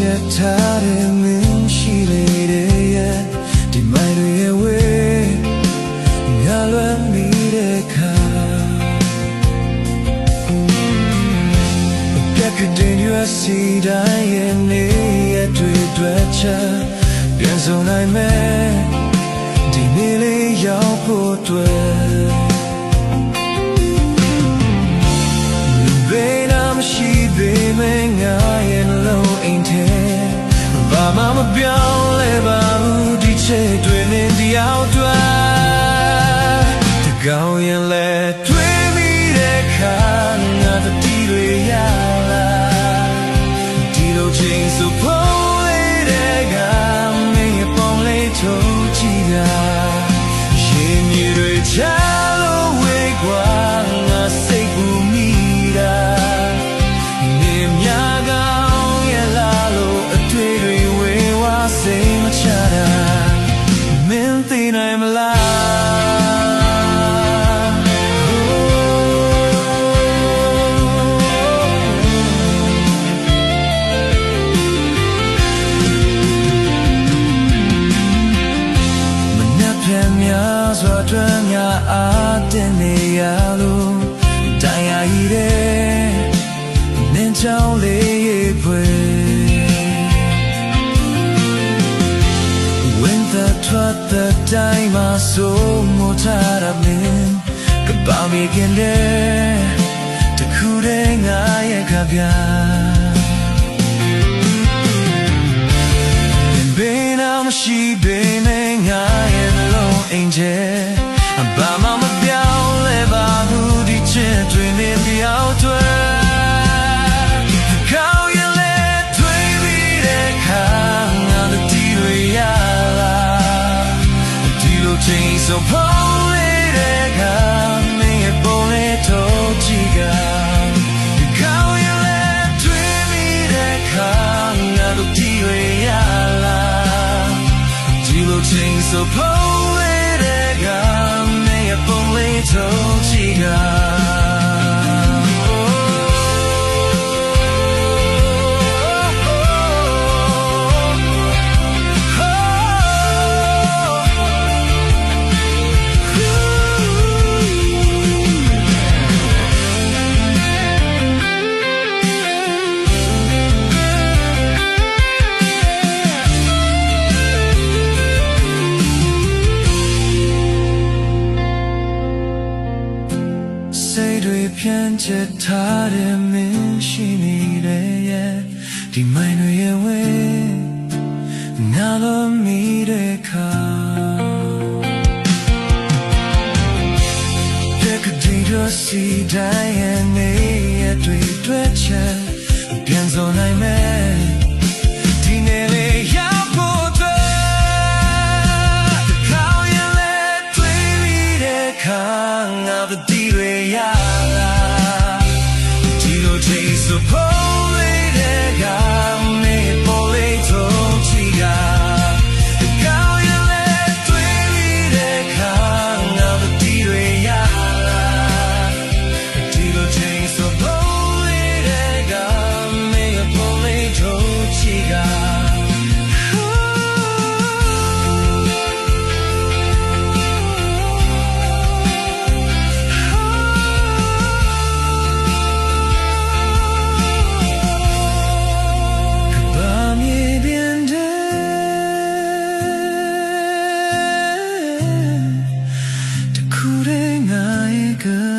ချက်ထားတဲ့မင်းရှိလေတဲ့ဒီမိုင်တွေရဲ့ဝေးငါလွမ်းမိတဲ့ခါကကတဲ့ရွာစီတိုင်းရဲ့နေရတွေ့ချာပြန်ဆုံးနိုင်မယ်ဒီနေ့လေးရောက်ဖို့တွေ့ရှိပေမဲ့ငါရဲ့လုံးအိမ်ထဲဘာမှမပြောင်းလဲပါဘူးဒီချက်တွေနဲ့တယောက်တွဲတကောင်းရင်လဲတွေ့မိတဲ့ခါငါတတိတွေရလာဒီလိုချိန်ဆိုဖို့လေးတဲ့ကမင်းရဲ့ပုံလေးထုတ်ကြည့်တာရင်မြည်တွေချလို့ဝေးกว่าငါစိတ်ကူမိတာဆိုတော့ငါအားတင်နေရလို့တရားရည်တဲ့နင်းချောင်းလေးဖွယ်when the truth the time so motar men ကပါမိခင်တဲ့တခုတည်းငါရဲ့ခပြဘယ်နာမရှိပေမဲ့ငါရဲ့လုံးအိမ်ထဲဘာမှမပြောင်းလဲပါဘူးဒီချစ်တွေနဲ့တယောက်တွဲကောင်းရင်လဲတွေ့ပြီးတဲ့ခါငါတို့ဒီတွေရလာဒီလိုချိန်ဆိုဖို့လေးတဲ့ကမင်းရဲ့ပုံလေးထုတ်ကြည့်ကကောင်းရင်လဲတွေ့ပြီးတဲ့ခါငါတို့ဒီတွေရလာဒီလိုချိန်ဆိုဖို့လေးတဲ့ကမင်းရဲ့ပုံလေးထုတ်ကြည့်ကစိတ်တွေဖြန့်ချက်ထားတဲ့မင်းရှိနေတဲ့ရဲ့ဒီမိုင်တွေရဲ့ဝေးငါလိုမိတဲ့ခါကကတိရစီတိုင်းရဲ့နေရတွေ့ချက်ပြန်စုံနိုင်မယ်ဒီနေ့လေးရောက်ဖို့တွေ့ကောင်းရင်လဲတွေ့ပြီးတဲ့ခါငါတို့ဒီတွေရလာဒီလိုချိန်ဆိုဖို့လေးတဲ့ကမင်းပေါ်လေးထုတ်ကြည့်ကကောင်းရင်လဲတွေ့ပြီးတဲ့ခါငါတို့ဒီတွေရလာဒီလိုချိန်ဆိုဖို့လေးတဲ့ကမင်းပေါ်လေးထုတ်ကြည့်ကgood